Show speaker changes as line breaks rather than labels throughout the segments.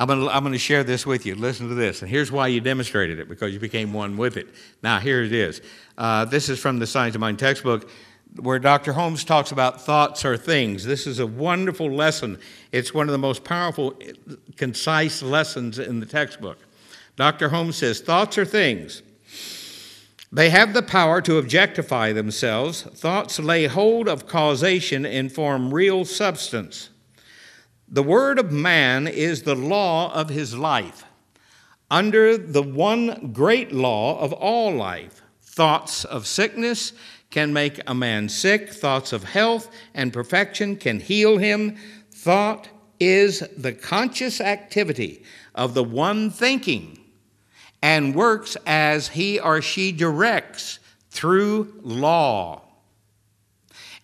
I'm going to share this with you. Listen to this. And here's why you demonstrated it, because you became one with it. Now, here it is. This is from the Science of Mind textbook, where Dr. Holmes talks about thoughts are things. This is a wonderful lesson. It's one of the most powerful, concise lessons in the textbook. Dr. Holmes says, thoughts are things. They have the power to objectify themselves. Thoughts lay hold of causation and form real substance. The word of man is the law of his life. Under the one great law of all life, thoughts of sickness can make a man sick. Thoughts of health and perfection can heal him. Thought is the conscious activity of the one thinking and works as he or she directs through law.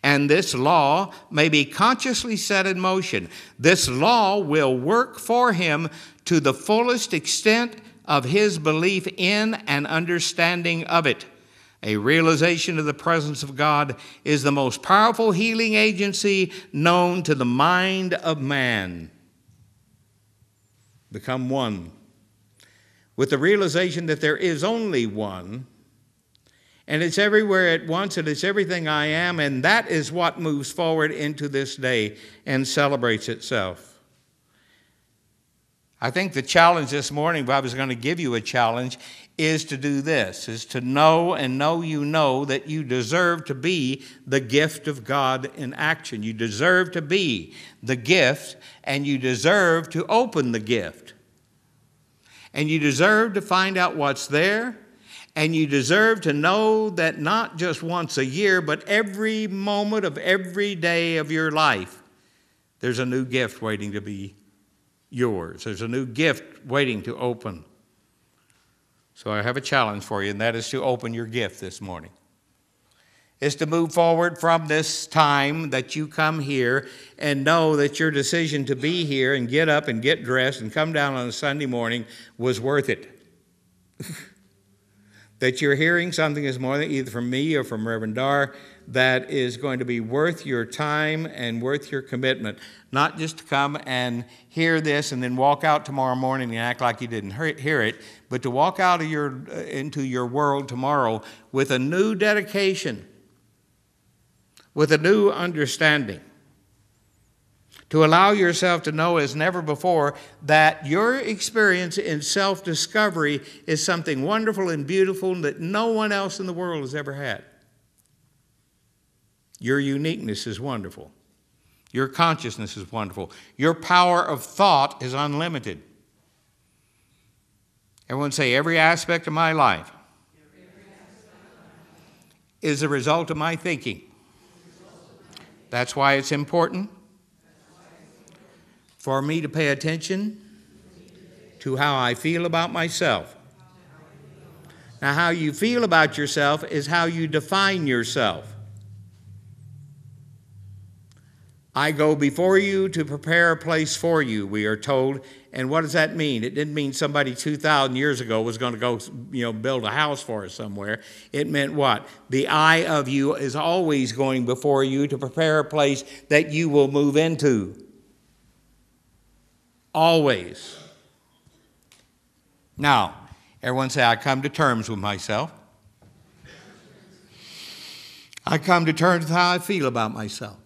And this law may be consciously set in motion. This law will work for him to the fullest extent of his belief in and understanding of it. A realization of the presence of God is the most powerful healing agency known to the mind of man. Become one with the realization that there is only one, and it's everywhere at once, and it's everything I am, and that is what moves forward into this day and celebrates itself. I think the challenge this morning, if I was going to give you a challenge, is to do this, is to know and know you know that you deserve to be the gift of God in action. You deserve to be the gift, and you deserve to open the gift. And you deserve to find out what's there, and you deserve to know that not just once a year, but every moment of every day of your life, there's a new gift waiting to be yours. There's a new gift waiting to open. So I have a challenge for you, and that is to open your gift this morning. It's to move forward from this time that you come here and know that your decision to be here and get up and get dressed and come down on a Sunday morning was worth it. That you're hearing something this morning, either from me or from Reverend Dar, that is going to be worth your time and worth your commitment. Not just to come and hear this and then walk out tomorrow morning and act like you didn't hear it, but to walk out of into your world tomorrow with a new dedication, with a new understanding, to allow yourself to know as never before that your experience in self-discovery is something wonderful and beautiful that no one else in the world has ever had. Your uniqueness is wonderful. Your consciousness is wonderful. Your power of thought is unlimited. Everyone say, every aspect of my life is a result of my thinking. That's why it's important for me to pay attention to how I feel about myself. Now, how you feel about yourself is how you define yourself. I go before you to prepare a place for you, we are told. And what does that mean? It didn't mean somebody 2,000 years ago was going to go, build a house for us somewhere. It meant what? The I of you is always going before you to prepare a place that you will move into. Always. Now, everyone say, I come to terms with myself. I come to terms with how I feel about myself.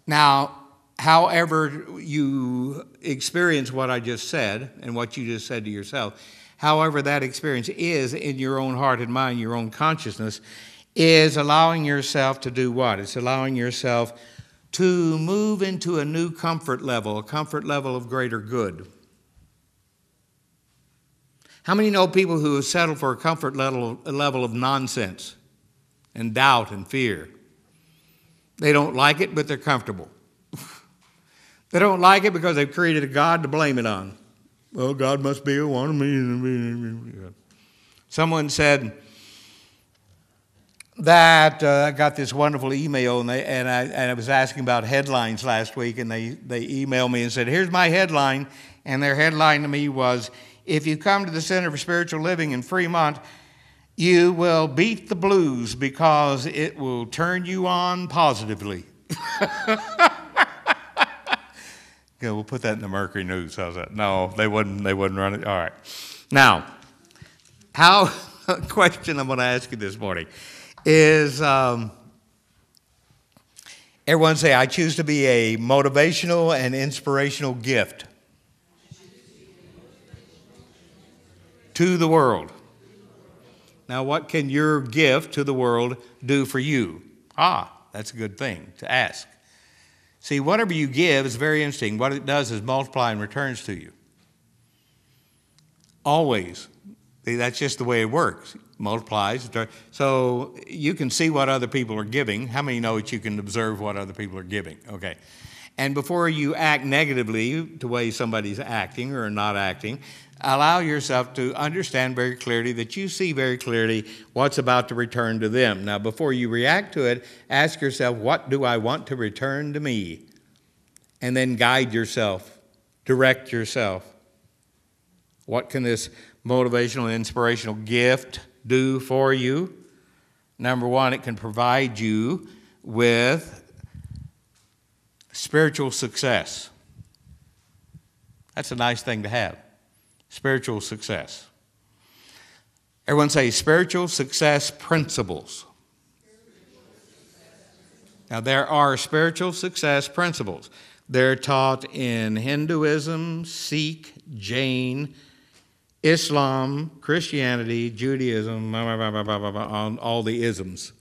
Now, however you experience what I just said and what you just said to yourself, however that experience is in your own heart and mind, your own consciousness, is allowing yourself to do what? It's allowing yourself to move into a new comfort level, a comfort level of greater good. How many know people who have settled for a comfort level of nonsense and doubt and fear? They don't like it, but they're comfortable. They don't like it because they've created a God to blame it on. Well, God must be a one of me. Someone said that I got this wonderful email, and I was asking about headlines last week, and they emailed me and said, here's my headline. And their headline to me was, if you come to the Center for Spiritual Living in Fremont, you will beat the blues because it will turn you on positively. Yeah, we'll put that in the Mercury News. How's that? No, they wouldn't run it. All right. Now, a question I'm going to ask you this morning is, everyone say, I choose to be a motivational and inspirational gift to the world. Now, what can your gift to the world do for you? That's a good thing to ask. See, whatever you give is very interesting. What it does is multiply and returns to you. Always. See, that's just the way it works. Multiplies. So you can see what other people are giving. How many know that you can observe what other people are giving? Okay. And before you act negatively to the way somebody's acting or not acting, allow yourself to understand very clearly that you see very clearly what's about to return to them. Now, before you react to it, ask yourself, what do I want to return to me? And then guide yourself, direct yourself. What can this motivational and inspirational gift do for you? Number one, it can provide you with spiritual success. That's a nice thing to have. Spiritual success. Everyone say spiritual success principles. Now, there are spiritual success principles. They're taught in Hinduism, Sikh, Jain, Islam, Christianity, Judaism, on all the isms.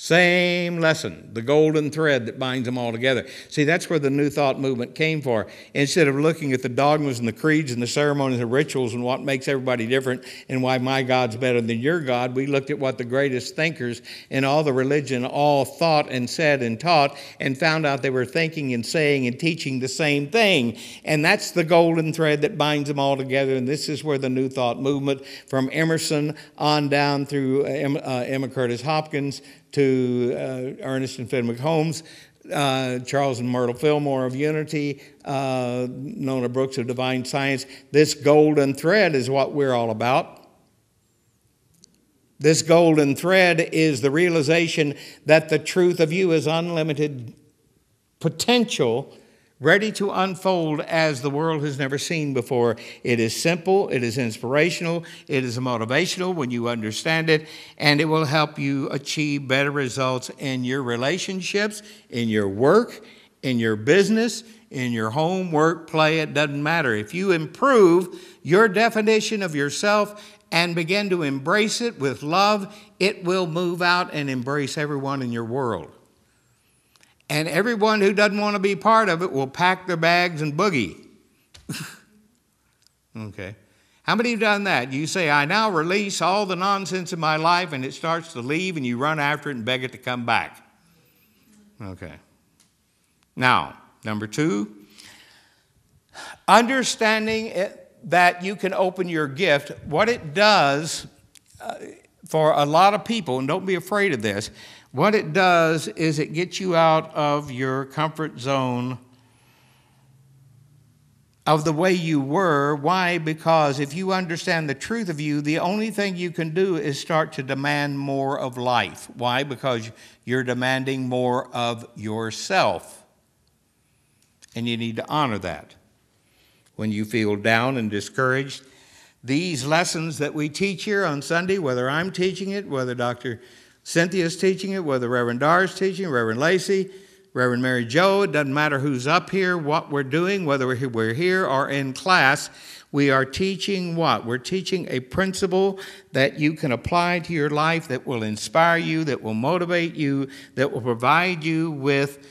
Same lesson, the golden thread that binds them all together. See, that's where the New Thought movement came for. Instead of looking at the dogmas and the creeds and the ceremonies and rituals and what makes everybody different and why my God's better than your God, we looked at what the greatest thinkers in all the religion all thought and said and taught, and found out they were thinking and saying and teaching the same thing. And that's the golden thread that binds them all together. And this is where the New Thought movement, from Emerson on down through Emma Curtis Hopkins, to Ernest and Fenwick Holmes, Charles and Myrtle Fillmore of Unity, Nona Brooks of Divine Science. This golden thread is what we're all about. This golden thread is the realization that the truth of you is unlimited potential, ready to unfold as the world has never seen before. It is simple, it is inspirational, it is motivational when you understand it, and it will help you achieve better results in your relationships, in your work, in your business, in your home, work, play. It doesn't matter. If you improve your definition of yourself and begin to embrace it with love, it will move out and embrace everyone in your world. And everyone who doesn't want to be part of it will pack their bags and boogie. Okay. How many have done that? You say, I now release all the nonsense in my life, and it starts to leave, and you run after it and beg it to come back. Okay. Now, number two, understanding that you can open your gift. What it does for a lot of people, and don't be afraid of this, what it does is it gets you out of your comfort zone of the way you were. Why? Because if you understand the truth of you, the only thing you can do is start to demand more of life. Why? Because you're demanding more of yourself. And you need to honor that. When you feel down and discouraged, these lessons that we teach here on Sunday, whether I'm teaching it, whether Dr. Cynthia's teaching it, whether Reverend Dar's teaching, Reverend Lacey, Reverend Mary Jo, it doesn't matter who's up here, what we're doing, whether we're here or in class, we are teaching what? We're teaching a principle that you can apply to your life that will inspire you, that will motivate you, that will provide you with